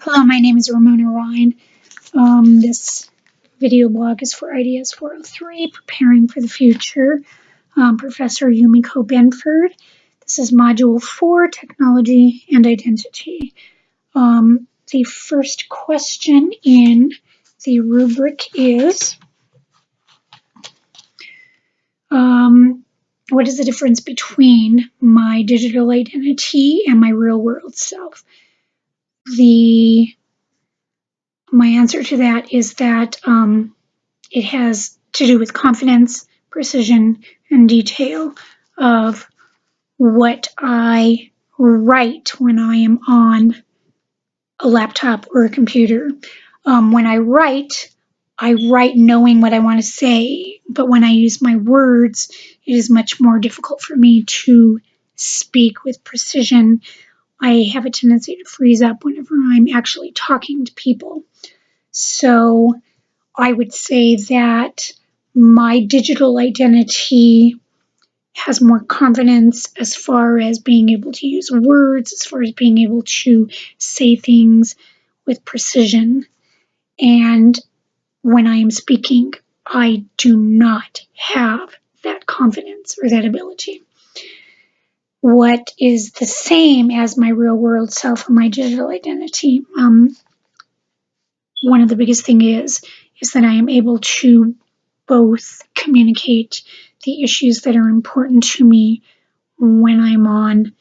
Hello, my name is Ramona Rhein. This video blog is for IDS-403, Preparing for the Future, Professor Yumiko Benford. This is Module 4, Technology and Identity. The first question in the rubric is, what is the difference between my digital identity and my real-world self? My answer to that is that it has to do with confidence, precision, and detail of what I write when I am on a laptop or a computer. When I write knowing what I want to say, but when I use my words, it is much more difficult for me to speak with precision. I have a tendency to freeze up whenever I'm actually talking to people. So I would say that my digital identity has more confidence as far as being able to use words, as far as being able to say things with precision. And when I am speaking, I do not have that confidence or that ability. What is the same as my real world self or my digital identity? One of the biggest things is that I am able to both communicate the issues that are important to me when I'm on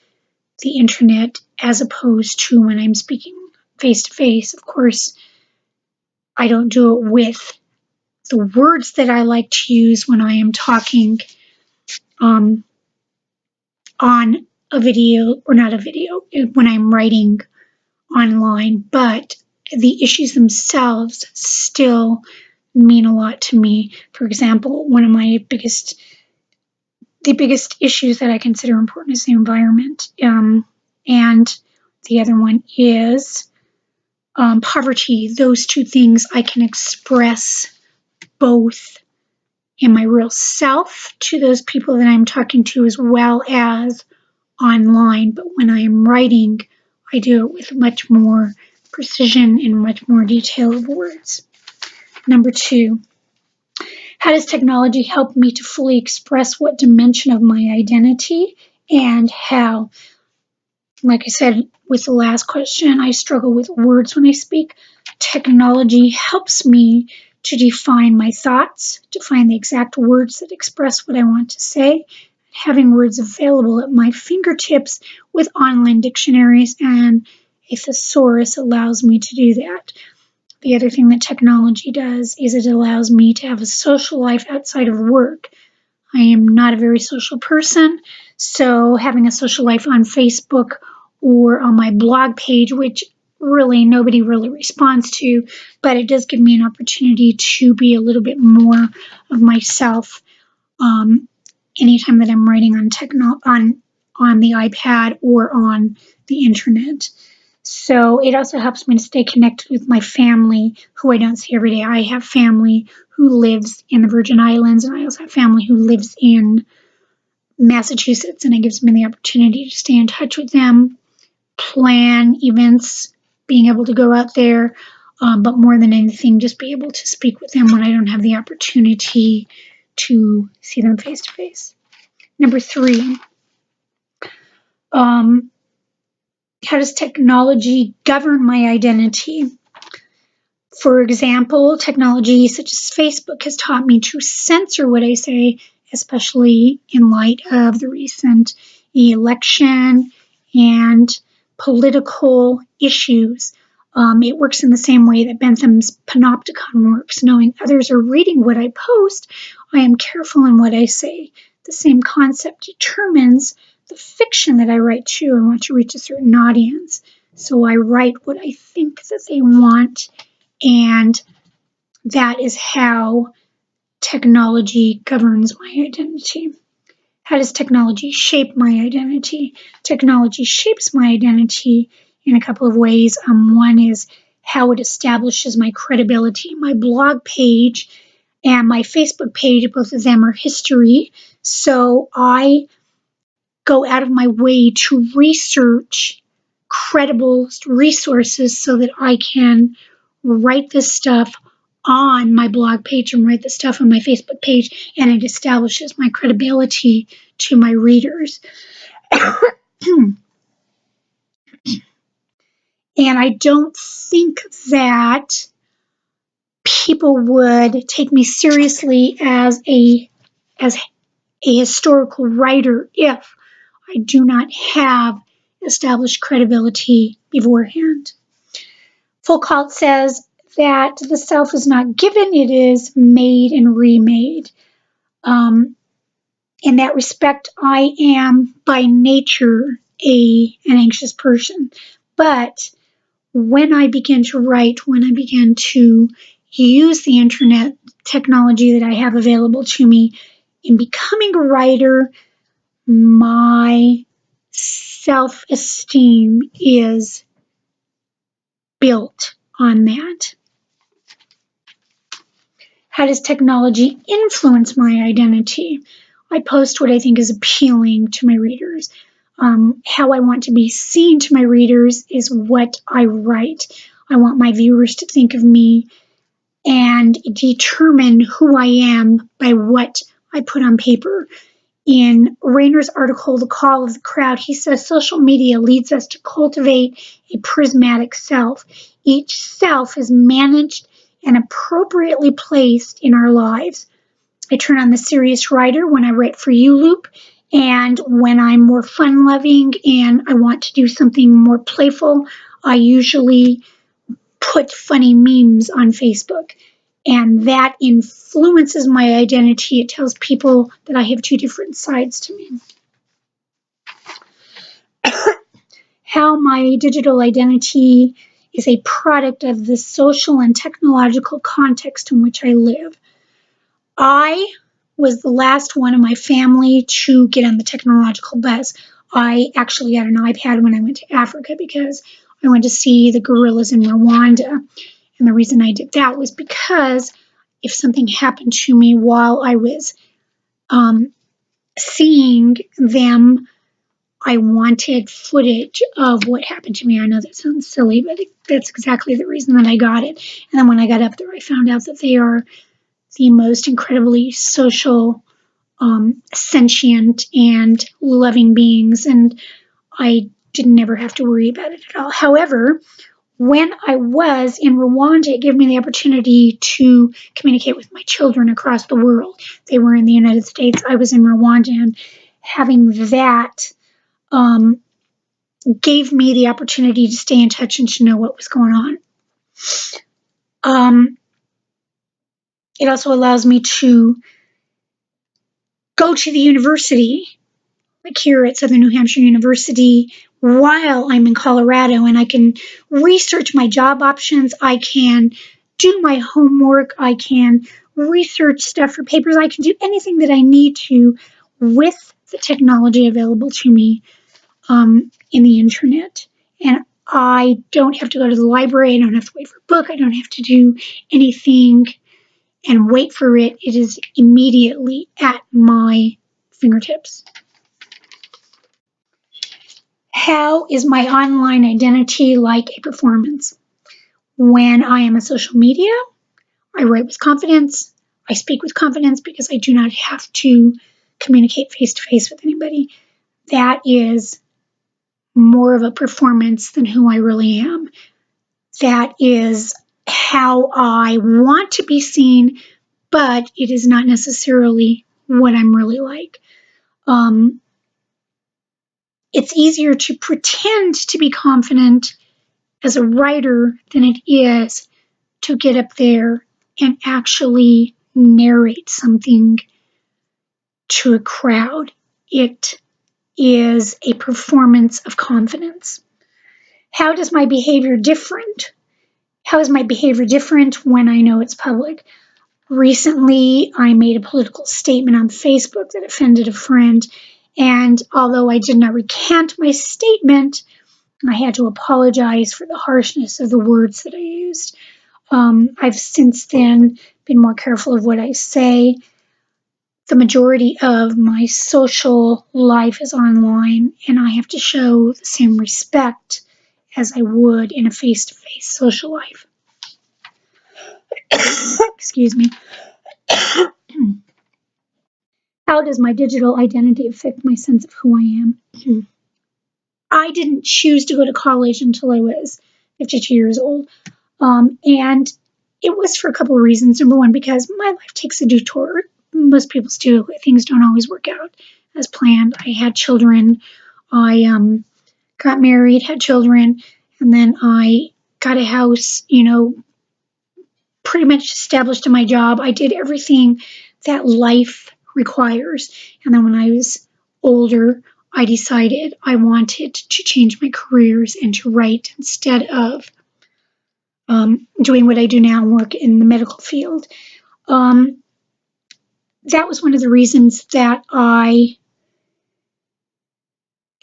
the internet as opposed to when I'm speaking face to face. Of course, I don't do it with the words that I like to use when I am talking on a video, or not a video, when I'm writing online, but the issues themselves still mean a lot to me. For example, one of my biggest issues that I consider important is the environment, and the other one is poverty. Those two things I can express both in my real self to those people that I'm talking to as well as online, but when I am writing, I do it with much more precision and much more detail of words. Number 2, how does technology help me to fully express what dimension of my identity and how? Like I said with the last question, I struggle with words when I speak. Technology helps me to define my thoughts, to find the exact words that express what I want to say. Having words available at my fingertips with online dictionaries and a thesaurus allows me to do that. The other thing that technology does is it allows me to have a social life outside of work. I am not a very social person, so having a social life on Facebook or on my blog page, which really nobody really responds to, but it does give me an opportunity to be a little bit more of myself anytime that I'm writing on the iPad or on the internet. So it also helps me to stay connected with my family, who I don't see every day. I have family who lives in the Virgin Islands, and I also have family who lives in Massachusetts, and it gives me the opportunity to stay in touch with them, plan events, being able to go out there, but more than anything, just be able to speak with them when I don't have the opportunity to see them face to face. Number 3, how does technology govern my identity? For example, technology such as Facebook has taught me to censor what I say, especially in light of the recent election and political issues. It works in the same way that Bentham's panopticon works. Knowing others are reading what I post, I am careful in what I say. The same concept determines the fiction that I write too. I want to reach a certain audience, so I write what I think that they want, and that is how technology governs my identity. How does technology shape my identity? Technology shapes my identity in a couple of ways. One is how it establishes my credibility. My blog page and my Facebook page, both of them are history, so I go out of my way to research credible resources so that I can write this stuff on my blog page and write the stuff on my Facebook page, and it establishes my credibility to my readers. And I don't think that people would take me seriously as a historical writer if I do not have established credibility beforehand. Foucault says that the self is not given, it is made and remade. In that respect, I am by nature an anxious person. But when I begin to write, when I begin to use the internet technology that I have available to me in becoming a writer, my self-esteem is built on that. How does technology influence my identity? I post what I think is appealing to my readers. How I want to be seen to my readers is what I write. I want my viewers to think of me and determine who I am by what I put on paper. In Rainer's article, The Call of the Crowd, he says social media leads us to cultivate a prismatic self. Each self is managed and appropriately placed in our lives. I turn on the serious writer when I write for you loop, and when I'm more fun-loving and I want to do something more playful, I usually put funny memes on Facebook. And that influences my identity. It tells people that I have two different sides to me. How my digital identity is a product of the social and technological context in which I live. I was the last one in my family to get on the technological bus. I actually got an iPad when I went to Africa because I went to see the gorillas in Rwanda. And the reason I did that was because if something happened to me while I was seeing them, I wanted footage of what happened to me. I know that sounds silly, but that's exactly the reason that I got it. And then when I got up there, I found out that they are the most incredibly social, sentient, and loving beings, and I didn't ever have to worry about it at all. However, when I was in Rwanda, it gave me the opportunity to communicate with my children across the world. They were in the United States, I was in Rwanda, and having that gave me the opportunity to stay in touch and to know what was going on. It also allows me to go to the university, like here at Southern New Hampshire University, while I'm in Colorado, and I can research my job options. I can do my homework. I can research stuff for papers. I can do anything that I need to with the technology available to me in the internet. And I don't have to go to the library. I don't have to wait for a book. I don't have to do anything and wait for it. It is immediately at my fingertips. How is my online identity like a performance? When I am on social media, I write with confidence. I speak with confidence because I do not have to communicate face-to-face with anybody. That is more of a performance than who I really am. That is how I want to be seen, but it is not necessarily what I'm really like. It's easier to pretend to be confident as a writer than it is to get up there and actually narrate something to a crowd. It is a performance of confidence. How is my behavior different when I know it's public? Recently, I made a political statement on Facebook that offended a friend, and although I did not recant my statement, I had to apologize for the harshness of the words that I used. I've since then been more careful of what I say. The majority of my social life is online, and I have to show the same respect as I would in a face-to-face social life. Excuse me. How does my digital identity affect my sense of who I am? I didn't choose to go to college until I was 52 years old. And it was for a couple of reasons. Number one, because my life takes a detour. Most people's do. Things don't always work out as planned. I had children. I got married, had children, and then I got a house, pretty much established in my job. I did everything that life requires. And then when I was older, I decided I wanted to change my careers and to write instead of doing what I do now and work in the medical field. That was one of the reasons that I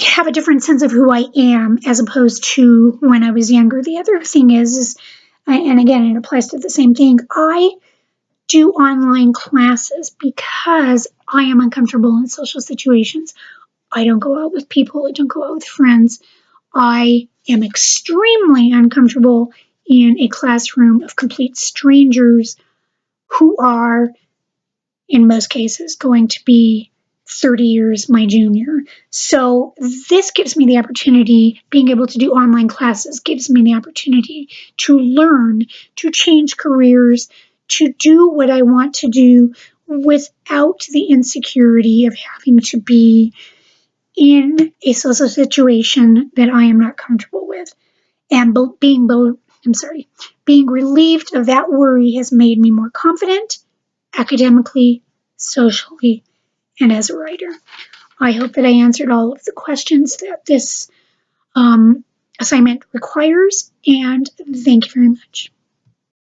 have a different sense of who I am as opposed to when I was younger. The other thing is and again, it applies to the same thing, I do online classes because I am uncomfortable in social situations. I don't go out with people. I don't go out with friends. I am extremely uncomfortable in a classroom of complete strangers who are, in most cases, going to be 30 years my junior. So this gives me the opportunity, being able to do online classes gives me the opportunity to learn, to change careers, to do what I want to do without the insecurity of having to be in a social situation that I am not comfortable with. And being relieved of that worry has made me more confident academically, socially, and as a writer. I hope that I answered all of the questions that this assignment requires, and thank you very much.